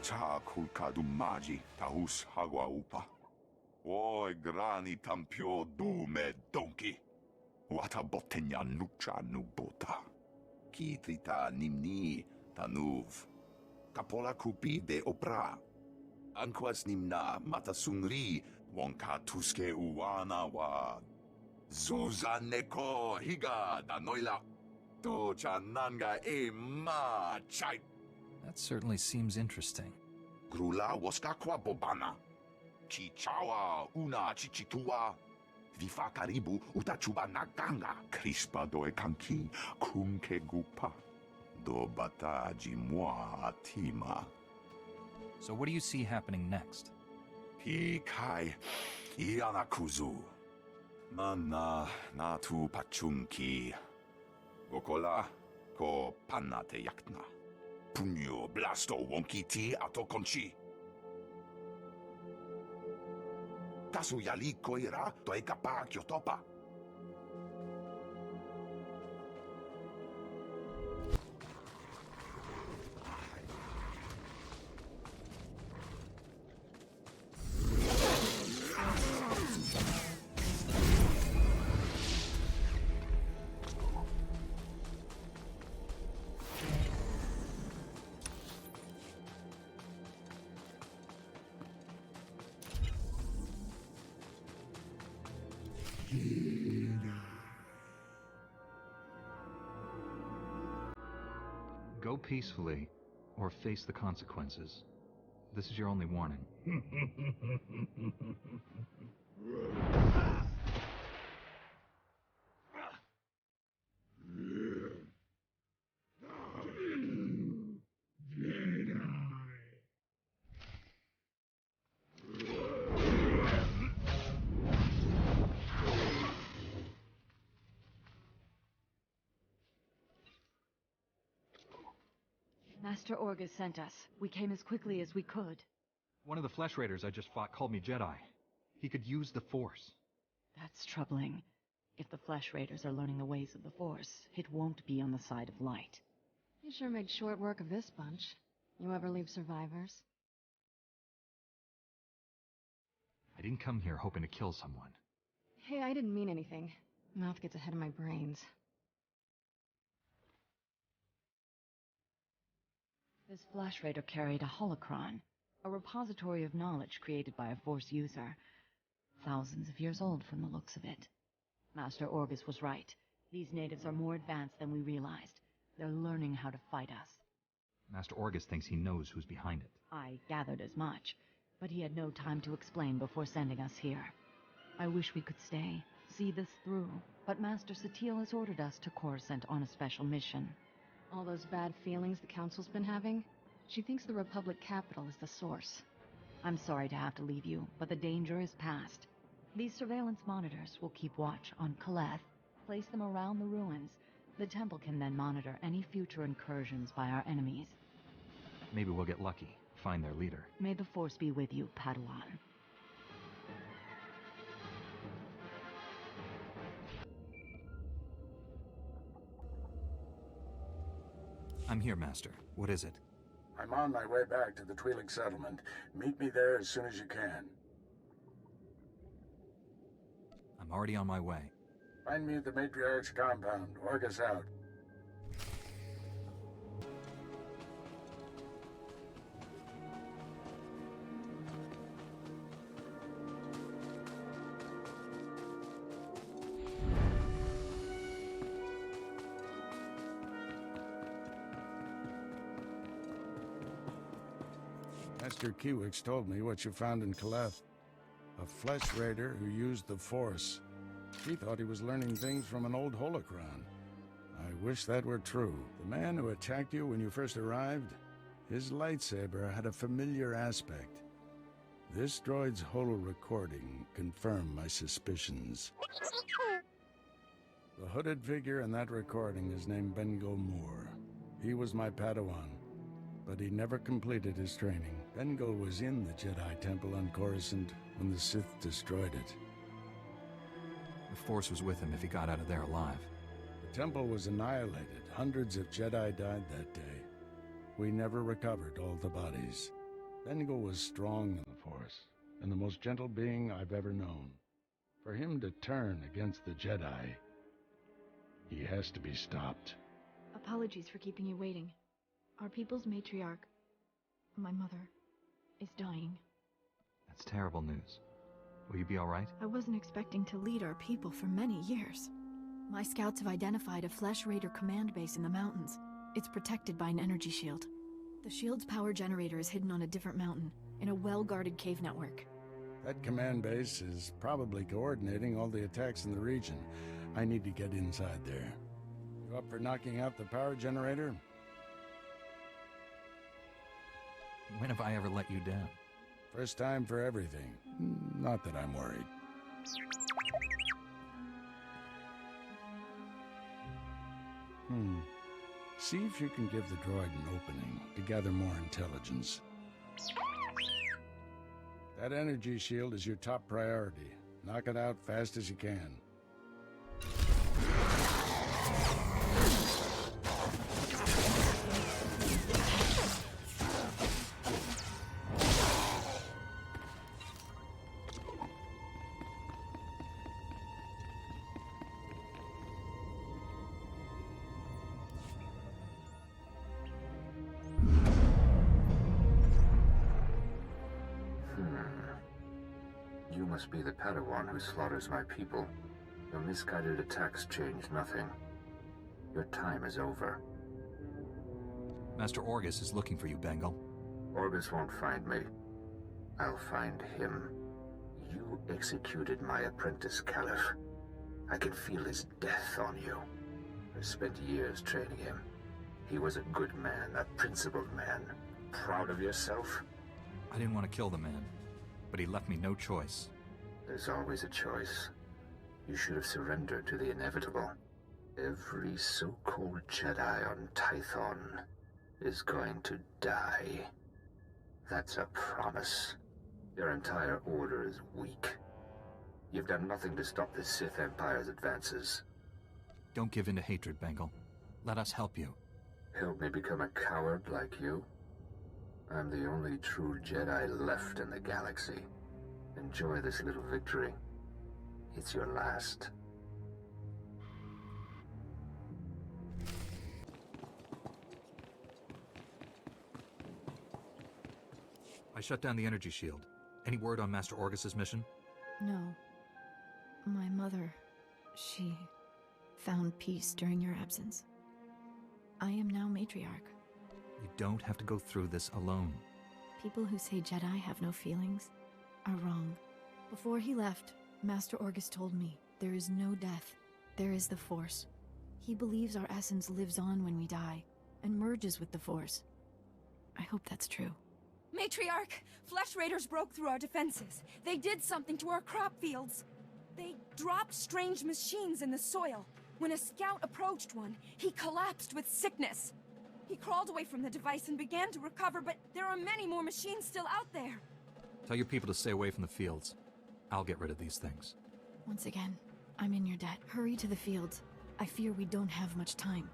Cha kulka dumaji tahus hagwa upa. Oi grani tampio dume donki. Wata botenya nucha nubota. Kitrita nimni tanuv. Kapola kupi de opra. Anquas nimna matasungri wonka tuske uwana wa. Zuzaneko higa da noila. Tocha nanga e ma chai. That certainly seems interesting. Grula waskakwa bobana. Chichawa una chichitua. Vifa karibu utachuba naganga. Crispa doe kanki kunke gupa. Do bataji moi atima. So what do you see happening next? Hikai ianakuzu. Mana natu pachunki. Gokola ko panate yakna. Punyo blasto wonki ti atokonchi. Tasu yali koira to ekapa kyotopa. Go peacefully, or face the consequences. This is your only warning. Master Orgus sent us. We came as quickly as we could. One of the Flesh Raiders I just fought called me Jedi. He could use the Force. That's troubling. If the Flesh Raiders are learning the ways of the Force, it won't be on the side of light. You sure make short work of this bunch. You ever leave survivors? I didn't come here hoping to kill someone. Hey, I didn't mean anything. Mouth gets ahead of my brains. This Flesh Raider carried a holocron, a repository of knowledge created by a Force user. Thousands of years old from the looks of it. Master Orgus was right. These natives are more advanced than we realized. They're learning how to fight us. Master Orgus thinks he knows who's behind it. I gathered as much, but he had no time to explain before sending us here. I wish we could stay, see this through, but Master SWTOR has ordered us to Coruscant on a special mission. All those bad feelings the Council's been having? She thinks the Republic capital is the source. I'm sorry to have to leave you, but the danger is past. These surveillance monitors will keep watch on Kaleth, place them around the ruins. The temple can then monitor any future incursions by our enemies. Maybe we'll get lucky, find their leader. May the Force be with you, Padawan. I'm here, Master. What is it? I'm on my way back to the Twi'lek settlement. Meet me there as soon as you can. I'm already on my way. Find me at the Matriarch's compound. Orgus out. Master Kiwix told me what you found in Kaleth. A Flesh Raider who used the Force. He thought he was learning things from an old holocron. I wish that were true. The man who attacked you when you first arrived, his lightsaber had a familiar aspect. This droid's holo recording confirmed my suspicions. The hooded figure in that recording is named Bengo Moore. He was my Padawan, but he never completed his training. Bengo was in the Jedi Temple on Coruscant when the Sith destroyed it. The Force was with him if he got out of there alive. The temple was annihilated. Hundreds of Jedi died that day. We never recovered all the bodies. Bengal was strong in the Force, and the most gentle being I've ever known. For him to turn against the Jedi, he has to be stopped. Apologies for keeping you waiting. Our people's matriarch, my mother, is dying. That's terrible news. Will you be all right? I wasn't expecting to lead our people for many years. My scouts have identified a Flesh Raider command base in the mountains. It's protected by an energy shield. The shield's power generator is hidden on a different mountain, in a well-guarded cave network. That command base is probably coordinating all the attacks in the region. I need to get inside there. You up for knocking out the power generator? When have I ever let you down? First time for everything. Not that I'm worried. See if you can give the droid an opening to gather more intelligence. That energy shield is your top priority. Knock it out fast as you can. You must be the Padawan who slaughters my people. Your misguided attacks change nothing. Your time is over. Master Orgus is looking for you, Bengal. Orgus won't find me. I'll find him. You executed my apprentice, Caliph. I can feel his death on you. I spent years training him. He was a good man, a principled man. Proud of yourself? I didn't want to kill the man, but he left me no choice. There's always a choice. You should have surrendered to the inevitable. Every so-called Jedi on Tython is going to die. That's a promise. Your entire order is weak. You've done nothing to stop the Sith Empire's advances. Don't give in to hatred, Bengal. Let us help you. Help me become a coward like you? I'm the only true Jedi left in the galaxy. Enjoy this little victory. It's your last. I shut down the energy shield. Any word on Master Orgus's mission? No. My mother, she found peace during your absence. I am now matriarch. You don't have to go through this alone. People who say Jedi have no feelings are wrong. Before he left, Master Orgus told me there is no death. There is the Force. He believes our essence lives on when we die and merges with the Force. I hope that's true. Matriarch, Flesh Raiders broke through our defenses. They did something to our crop fields. They dropped strange machines in the soil. When a scout approached one, he collapsed with sickness. He crawled away from the device and began to recover, but there are many more machines still out there. Tell your people to stay away from the fields. I'll get rid of these things. Once again, I'm in your debt. Hurry to the fields. I fear we don't have much time.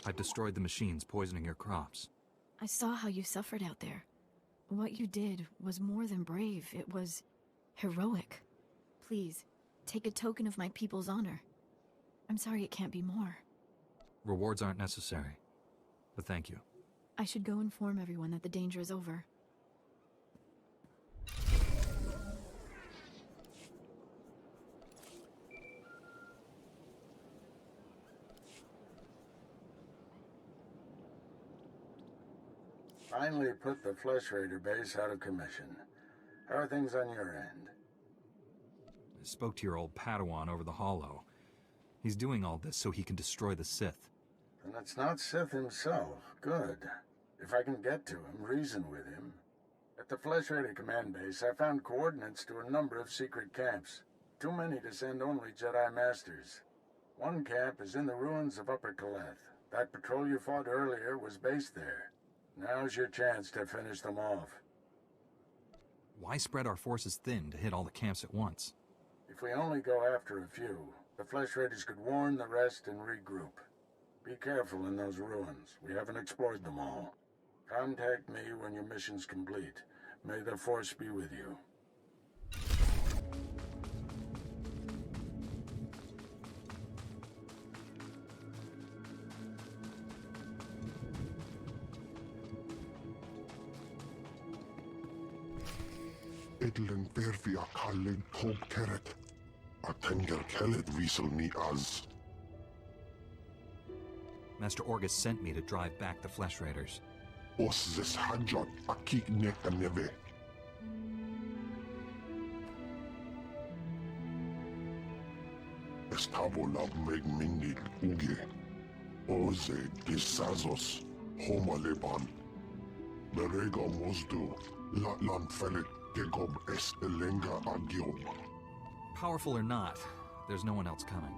I've destroyed the machines poisoning your crops. I saw how you suffered out there. What you did was more than brave. It was heroic. Please, take a token of my people's honor. I'm sorry it can't be more. Rewards aren't necessary, but thank you. I should go inform everyone that the danger is over. Finally put the Flesh Raider base out of commission. How are things on your end? I spoke to your old Padawan over the Hollow. He's doing all this so he can destroy the Sith. Then it's not Sith himself. Good. If I can get to him, reason with him. At the Flesh Raider command base, I found coordinates to a number of secret camps. Too many to send only Jedi Masters. One camp is in the ruins of Upper Kaleth. That patrol you fought earlier was based there. Now's your chance to finish them off. Why spread our forces thin to hit all the camps at once? If we only go after a few, the Flesh Raiders could warn the rest and regroup. Be careful in those ruins. We haven't explored them all. Contact me when your mission's complete. May the Force be with you. Edlen perfi a kallin tog keret. A tenger kellet wiesel ni az. Master Orgus sent me to drive back the Flesh Raiders. Os zes hajjat a kik neka neve. Estavo lab meg mingi uge. Oze disazos homa leban. Berega mozdu. Latlan felet gegob estelenga agiob. Powerful or not, there's no one else coming.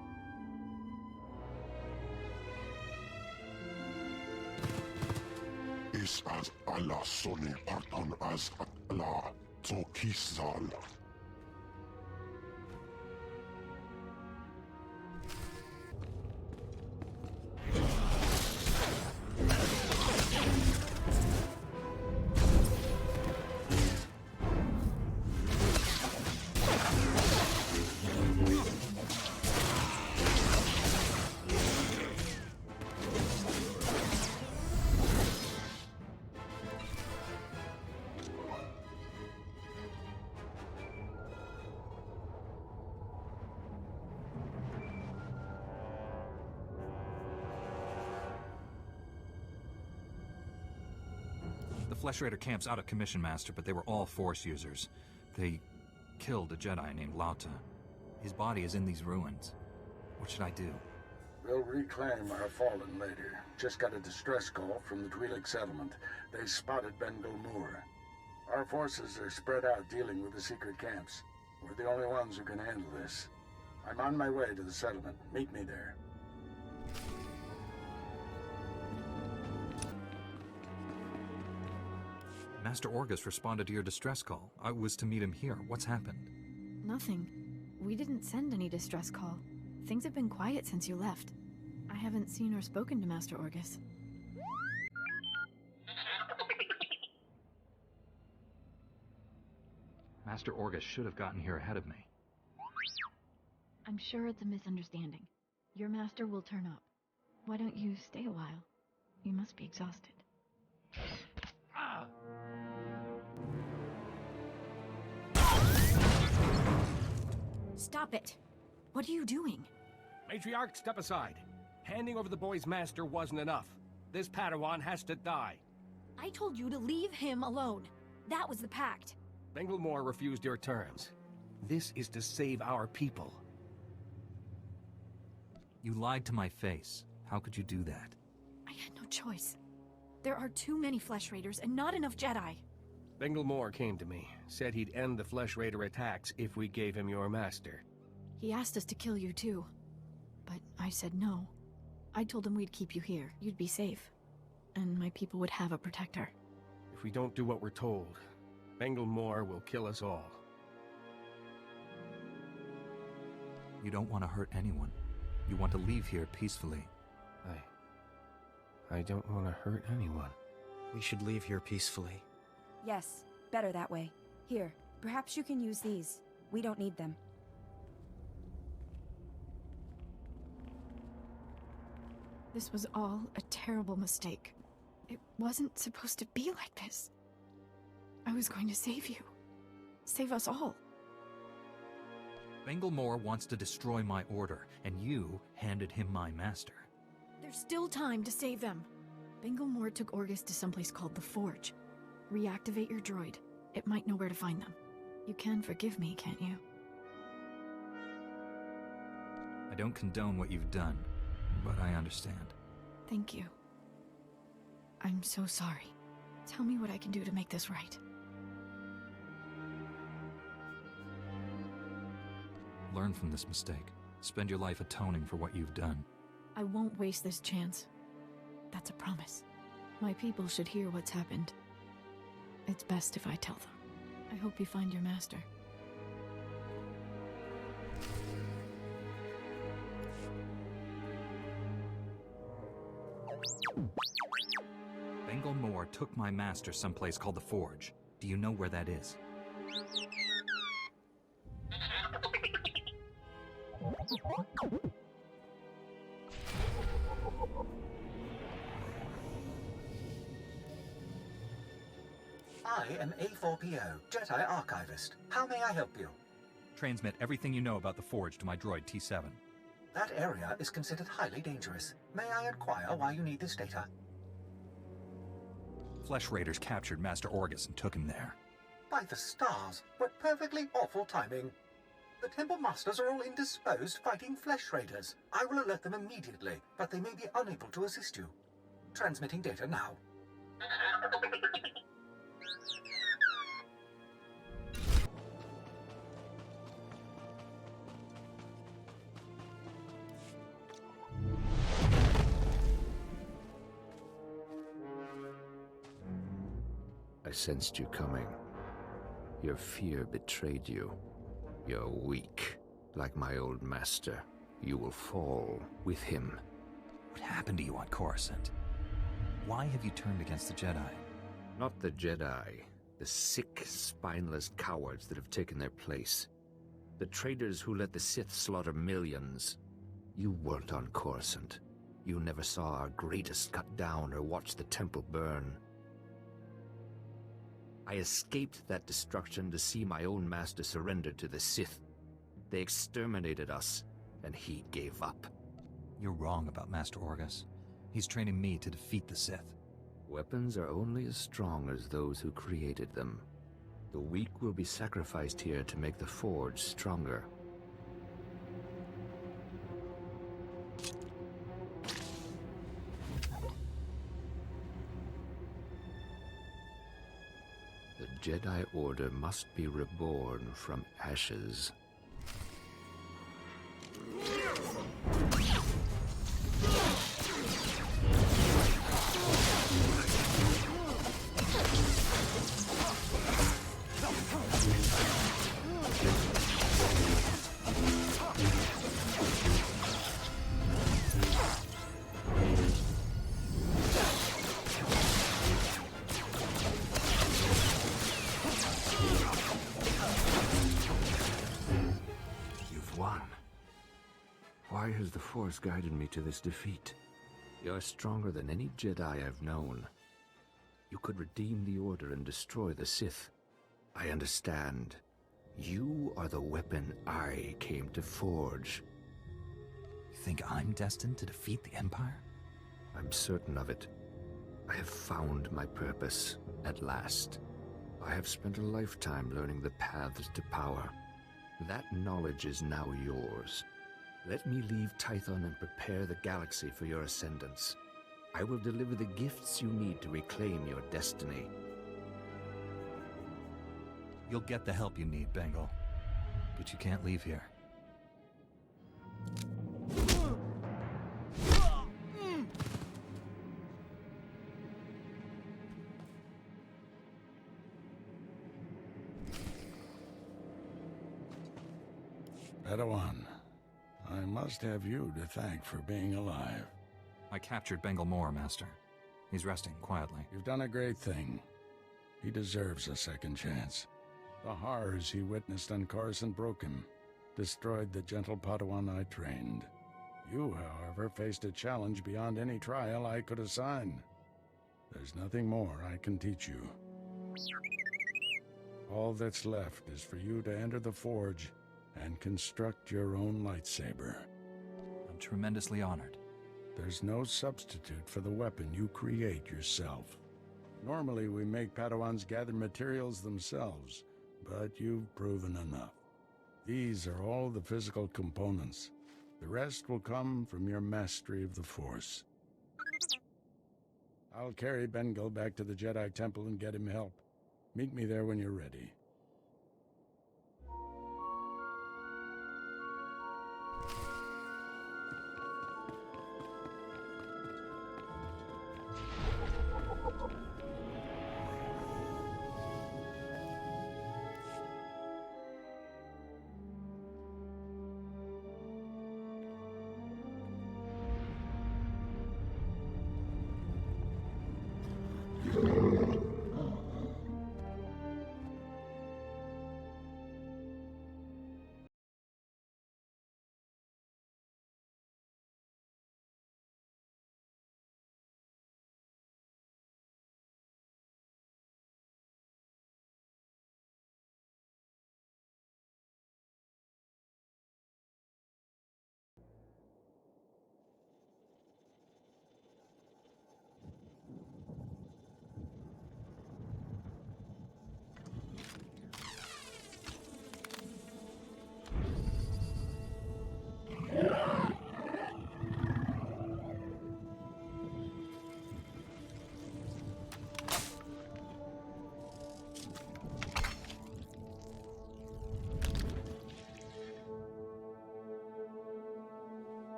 Is as Allah sone parton as Allah Zokizal. The Flesh Raider camp's out of commission, Master, but they were all Force users. They killed a Jedi named Lauta. His body is in these ruins. What should I do? We'll reclaim our fallen later. Just got a distress call from the Twi'lek settlement. They spotted Bengal Moor. Our forces are spread out dealing with the secret camps. We're the only ones who can handle this. I'm on my way to the settlement. Meet me there. Master Orgus responded to your distress call. I was to meet him here. What's happened? Nothing. We didn't send any distress call. Things have been quiet since you left. I haven't seen or spoken to Master Orgus. Master Orgus should have gotten here ahead of me. I'm sure it's a misunderstanding. Your master will turn up. Why don't you stay a while? You must be exhausted. Stop it! What are you doing? Matriarch, step aside. Handing over the boy's master wasn't enough. This Padawan has to die. I told you to leave him alone. That was the pact. Bengal Moor refused your terms. This is to save our people. You lied to my face. How could you do that? I had no choice. There are too many Flesh Raiders and not enough Jedi. Bengal Moor came to me, said he'd end the Flesh Raider attacks if we gave him your master. He asked us to kill you too. But I said no. I told him we'd keep you here. You'd be safe. And my people would have a protector. If we don't do what we're told, Bengal Moor will kill us all. You don't want to hurt anyone. You want to leave here peacefully. I don't want to hurt anyone. We should leave here peacefully. Yes, better that way. Here, perhaps you can use these. We don't need them. This was all a terrible mistake. It wasn't supposed to be like this. I was going to save you. Save us all. Bengal Moore wants to destroy my order, and you handed him my master. There's still time to save them. Bengal Moore took Orgus to someplace called the Forge. Reactivate your droid. It might know where to find them. You can forgive me, can't you? I don't condone what you've done, but I understand. Thank you. I'm so sorry. Tell me what I can do to make this right. Learn from this mistake. Spend your life atoning for what you've done. I won't waste this chance. That's a promise. My people should hear what's happened. It's best if I tell them. I hope you find your master. Bengal Moore took my master someplace called the Forge. Do you know where that is? I am A4PO, Jedi Archivist. How may I help you? Transmit everything you know about the Forge to my droid T7. That area is considered highly dangerous. May I inquire why you need this data? Flesh Raiders captured Master Orgus and took him there. By the stars, what perfectly awful timing. The Temple Masters are all indisposed fighting Flesh Raiders. I will alert them immediately, but they may be unable to assist you. Transmitting data now. I sensed you coming. Your fear betrayed you. You're weak. Like my old master. You will fall with him. What happened to you on Coruscant? Why have you turned against the Jedi? Not the Jedi. The sick, spineless cowards that have taken their place. The traitors who let the Sith slaughter millions. You weren't on Coruscant. You never saw our greatest cut down or watched the temple burn. I escaped that destruction to see my own master surrender to the Sith. They exterminated us, and he gave up. You're wrong about Master Orgus. He's training me to defeat the Sith. Weapons are only as strong as those who created them. The weak will be sacrificed here to make the Forge stronger. The Jedi Order must be reborn from ashes. Why has the Force guided me to this defeat? You're stronger than any Jedi I've known. You could redeem the Order and destroy the Sith. I understand. You are the weapon I came to forge. You think I'm destined to defeat the Empire? I'm certain of it. I have found my purpose, at last. I have spent a lifetime learning the paths to power. That knowledge is now yours. Let me leave Tython and prepare the galaxy for your ascendance. I will deliver the gifts you need to reclaim your destiny. You'll get the help you need, Bengal. But you can't leave here. Padawan, I must have you to thank for being alive. I captured Bengal Moore, Master. He's resting quietly. You've done a great thing. He deserves a second chance. The horrors he witnessed on Coruscant broke him, destroyed the gentle Padawan I trained. You, however, faced a challenge beyond any trial I could assign. There's nothing more I can teach you. All that's left is for you to enter the Forge and construct your own lightsaber. I'm tremendously honored. There's no substitute for the weapon you create yourself. Normally we make Padawans gather materials themselves, but you've proven enough. These are all the physical components. The rest will come from your mastery of the Force. I'll carry Bengal back to the Jedi Temple and get him help. Meet me there when you're ready.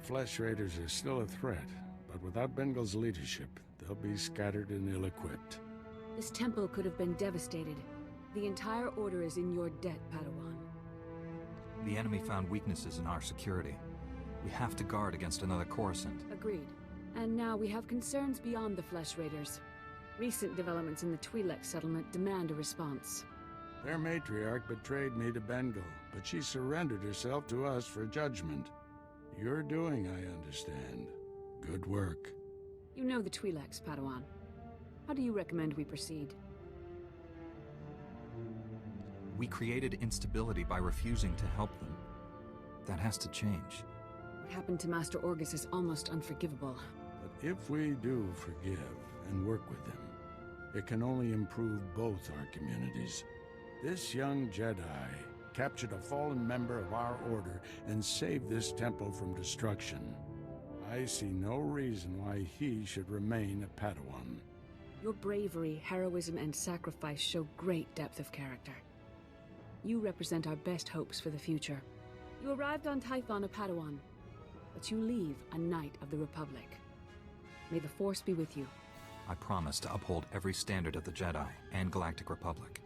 Flesh Raiders are still a threat, but without Bengal's leadership, they'll be scattered and ill-equipped. This temple could have been devastated. The entire order is in your debt, Padawan. The enemy found weaknesses in our security. We have to guard against another Coruscant. Agreed. And now we have concerns beyond the Flesh Raiders. Recent developments in the Twi'lek settlement demand a response. Their matriarch betrayed me to Bengal, but she surrendered herself to us for judgment. You're doing, I understand. Good work. You know the Twi'leks, Padawan. How do you recommend we proceed? We created instability by refusing to help them. That has to change. What happened to Master Orgus is almost unforgivable. But if we do forgive and work with them, it can only improve both our communities. This young Jedi captured a fallen member of our order and saved this temple from destruction. I see no reason why he should remain a Padawan. Your bravery, heroism, and sacrifice show great depth of character. You represent our best hopes for the future. You arrived on Tython a Padawan, but you leave a Knight of the Republic. May the Force be with you. I promise to uphold every standard of the Jedi and Galactic Republic.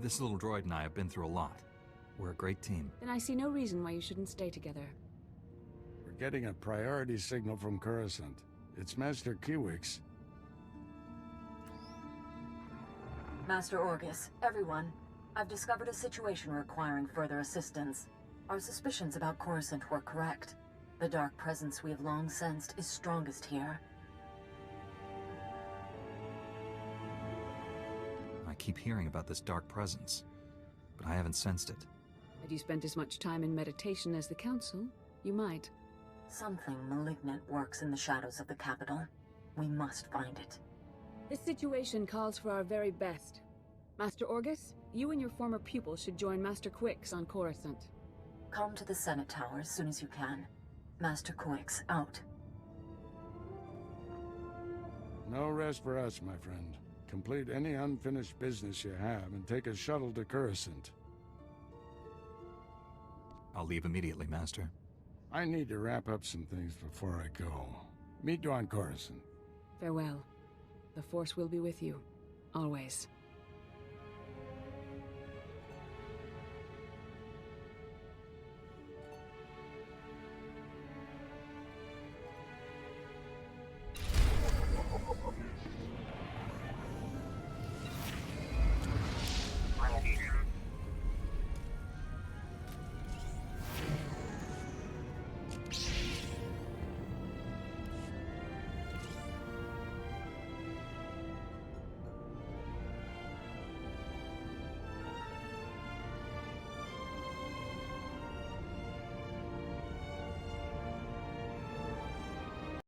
This little droid and I have been through a lot. We're a great team. Then I see no reason why you shouldn't stay together. We're getting a priority signal from Coruscant. It's Master Kiwix. Master Orgus, everyone, I've discovered a situation requiring further assistance. Our suspicions about Coruscant were correct. The dark presence we have long sensed is strongest here. I keep hearing about this dark presence, but I haven't sensed it. Had you spent as much time in meditation as the Council, you might. Something malignant works in the shadows of the capital. We must find it. This situation calls for our very best. Master Orgus, you and your former pupil should join Master Quix on Coruscant. Come to the Senate Tower as soon as you can. Master Quix, out. No rest for us, my friend. Complete any unfinished business you have and take a shuttle to Coruscant. I'll leave immediately, Master. I need to wrap up some things before I go. Meet you on Coruscant. Farewell. The Force will be with you. Always.